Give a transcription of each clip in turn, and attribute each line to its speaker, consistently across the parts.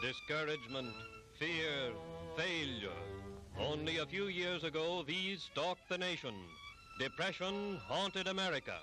Speaker 1: discouragement, fear, failure. Only a few years ago, these stalked the nation. Depression haunted America.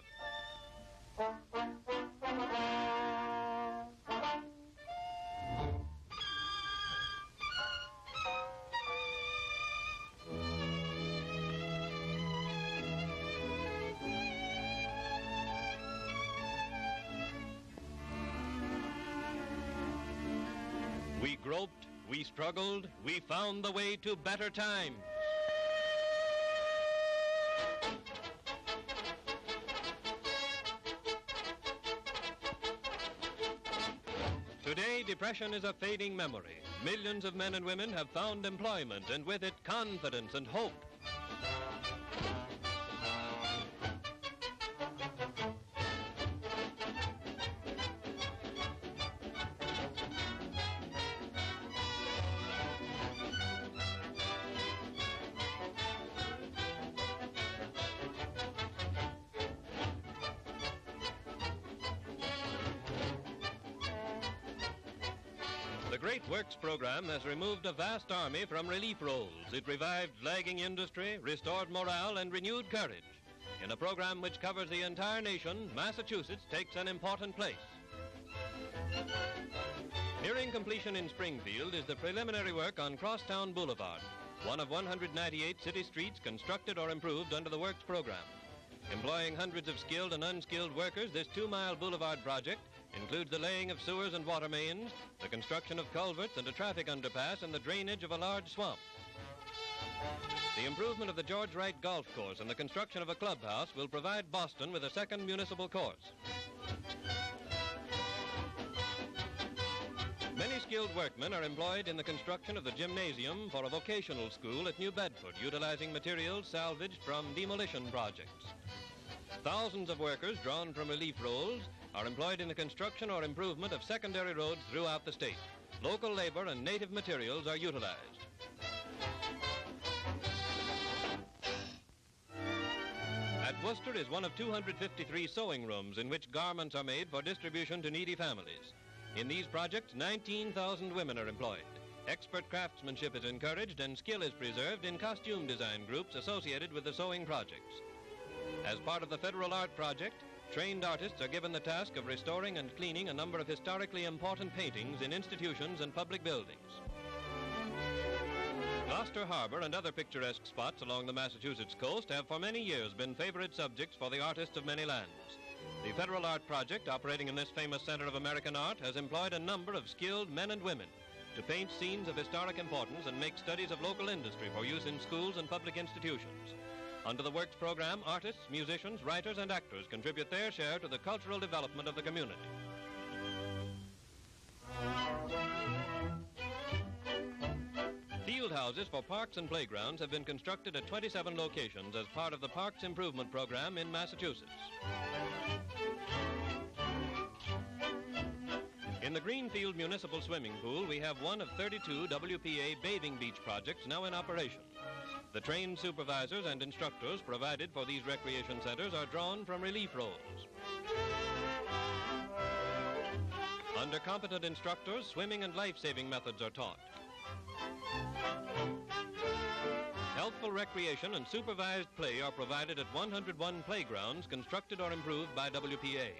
Speaker 1: We groped, we struggled, we found the way to better times. Today, depression is a fading memory. Millions of men and women have found employment, and with it, confidence and hope. The Great Works program has removed a vast army from relief roles. It revived lagging industry, restored morale, and renewed courage. In a program which covers the entire nation, Massachusetts takes an important place. Nearing completion in Springfield is the preliminary work on Crosstown Boulevard, one of 198 city streets constructed or improved under the Works program. Employing hundreds of skilled and unskilled workers, this 2-mile boulevard project includes the laying of sewers and water mains, the construction of culverts and a traffic underpass, and the drainage of a large swamp. The improvement of the George Wright Golf Course and the construction of a clubhouse will provide Boston with a second municipal course. Many skilled workmen are employed in the construction of the gymnasium for a vocational school at New Bedford, utilizing materials salvaged from demolition projects. Thousands of workers drawn from relief roles are employed in the construction or improvement of secondary roads throughout the state. Local labor and native materials are utilized. At Gloucester is one of 253 sewing rooms in which garments are made for distribution to needy families. In these projects, 19,000 women are employed. Expert craftsmanship is encouraged and skill is preserved in costume design groups associated with the sewing projects. As part of the Federal Art Project, trained artists are given the task of restoring and cleaning a number of historically important paintings in institutions and public buildings. Gloucester Harbor and other picturesque spots along the Massachusetts coast have for many years been favorite subjects for the artists of many lands. The Federal Art Project, operating in this famous center of American art, has employed a number of skilled men and women to paint scenes of historic importance and make studies of local industry for use in schools and public institutions. Under the Works program, artists, musicians, writers, and actors contribute their share to the cultural development of the community. Field houses for parks and playgrounds have been constructed at 27 locations as part of the Parks Improvement Program in Massachusetts. In the Greenfield Municipal Swimming Pool, we have one of 32 WPA bathing beach projects now in operation. The trained supervisors and instructors provided for these recreation centers are drawn from relief roles. Under competent instructors, swimming and life-saving methods are taught. Healthful recreation and supervised play are provided at 101 playgrounds constructed or improved by WPA.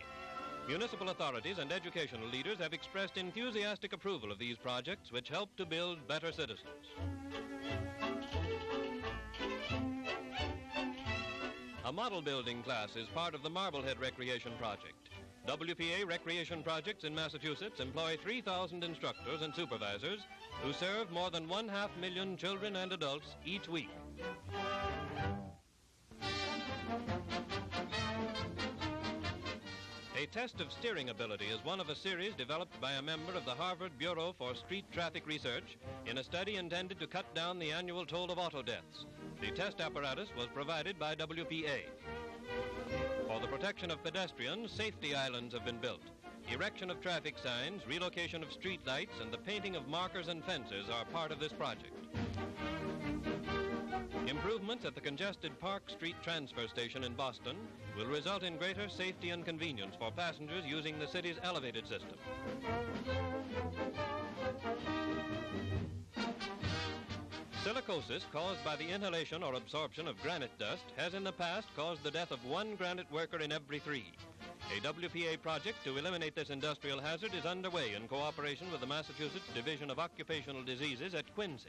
Speaker 1: Municipal authorities and educational leaders have expressed enthusiastic approval of these projects, which help to build better citizens. A model building class is part of the Marblehead Recreation Project. WPA recreation projects in Massachusetts employ 3,000 instructors and supervisors who serve more than 500,000 children and adults each week. A test of steering ability is one of a series developed by a member of the Harvard Bureau for Street Traffic Research in a study intended to cut down the annual toll of auto deaths. The test apparatus was provided by WPA. For the protection of pedestrians, safety islands have been built. Erection of traffic signs, relocation of street lights, and the painting of markers and fences are part of this project. Improvements at the congested Park Street transfer station in Boston will result in greater safety and convenience for passengers using the city's elevated system. Silicosis caused by the inhalation or absorption of granite dust has in the past caused the death of one granite worker in every 3. A WPA project to eliminate this industrial hazard is underway in cooperation with the Massachusetts Division of Occupational Diseases at Quincy.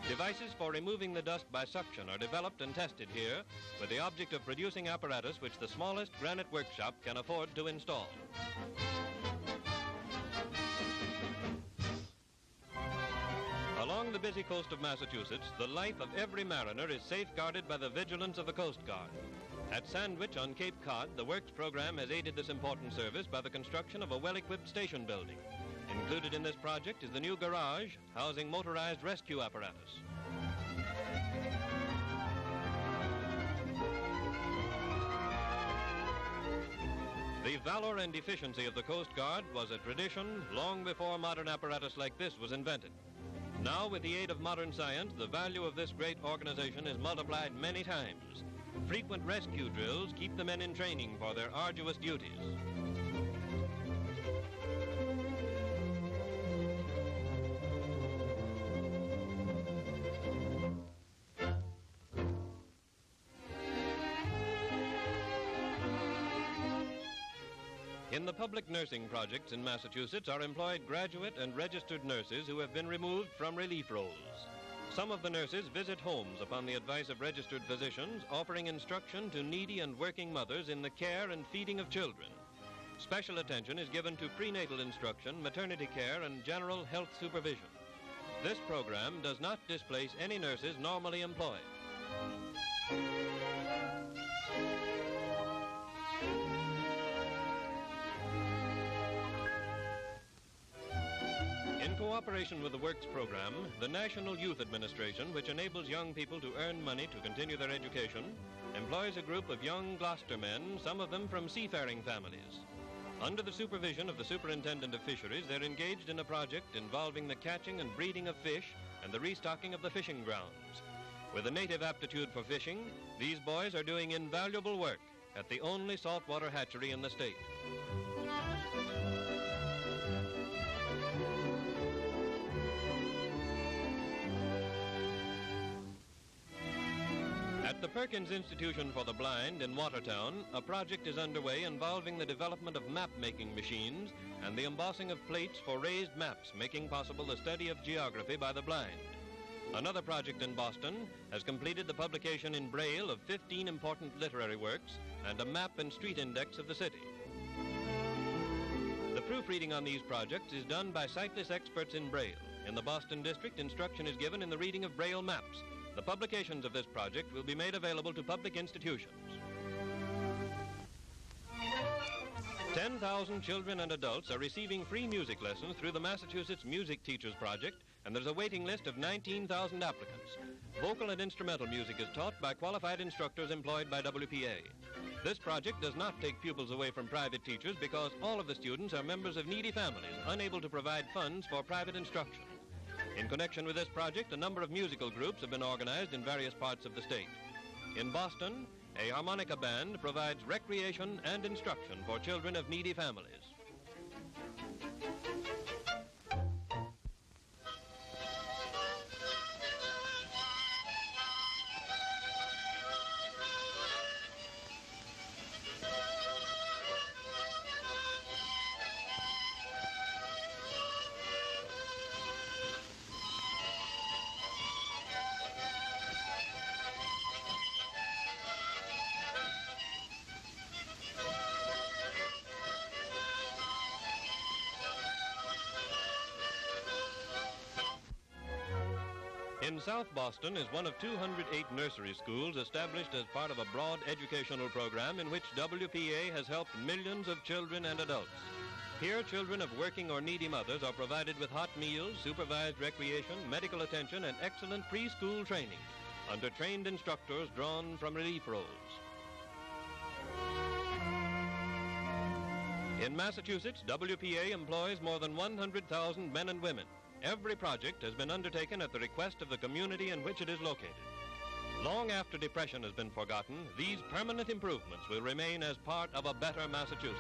Speaker 1: Devices for removing the dust by suction are developed and tested here with the object of producing apparatus which the smallest granite workshop can afford to install. Along the busy coast of Massachusetts, the life of every mariner is safeguarded by the vigilance of the Coast Guard. At Sandwich on Cape Cod, the Works program has aided this important service by the construction of a well-equipped station building. Included in this project is the new garage housing motorized rescue apparatus. The valor and efficiency of the Coast Guard was a tradition long before modern apparatus like this was invented. Now, with the aid of modern science, the value of this great organization is multiplied many times. Frequent rescue drills keep the men in training for their arduous duties. In the public nursing projects in Massachusetts are employed graduate and registered nurses who have been removed from relief roles. Some of the nurses visit homes upon the advice of registered physicians, offering instruction to needy and working mothers in the care and feeding of children. Special attention is given to prenatal instruction, maternity care, and general health supervision. This program does not displace any nurses normally employed. In cooperation with the Works program, the National Youth Administration, which enables young people to earn money to continue their education, employs a group of young Gloucester men, some of them from seafaring families. Under the supervision of the Superintendent of Fisheries, they're engaged in a project involving the catching and breeding of fish and the restocking of the fishing grounds. With a native aptitude for fishing, these boys are doing invaluable work at the only saltwater hatchery in the state. At the Perkins Institute for the Blind in Watertown, a project is underway involving the development of map-making machines and the embossing of plates for raised maps, making possible the study of geography by the blind. Another project in Boston has completed the publication in braille of 15 important literary works and a map and street index of the city. The proofreading on these projects is done by sightless experts in braille. In the Boston district, instruction is given in the reading of braille maps. The publications of this project will be made available to public institutions. 10,000 children and adults are receiving free music lessons through the Massachusetts Music Teachers Project, and there's a waiting list of 19,000 applicants. Vocal and instrumental music is taught by qualified instructors employed by WPA. This project does not take pupils away from private teachers because all of the students are members of needy families unable to provide funds for private instruction. In connection with this project, a number of musical groups have been organized in various parts of the state. In Boston, a harmonica band provides recreation and instruction for children of needy families. In South Boston is one of 208 nursery schools established as part of a broad educational program in which WPA has helped millions of children and adults. Here, children of working or needy mothers are provided with hot meals, supervised recreation, medical attention, and excellent preschool training under trained instructors drawn from relief roles. In Massachusetts, WPA employs more than 100,000 men and women. Every project has been undertaken at the request of the community in which it is located. Long after depression has been forgotten, these permanent improvements will remain as part of a better Massachusetts.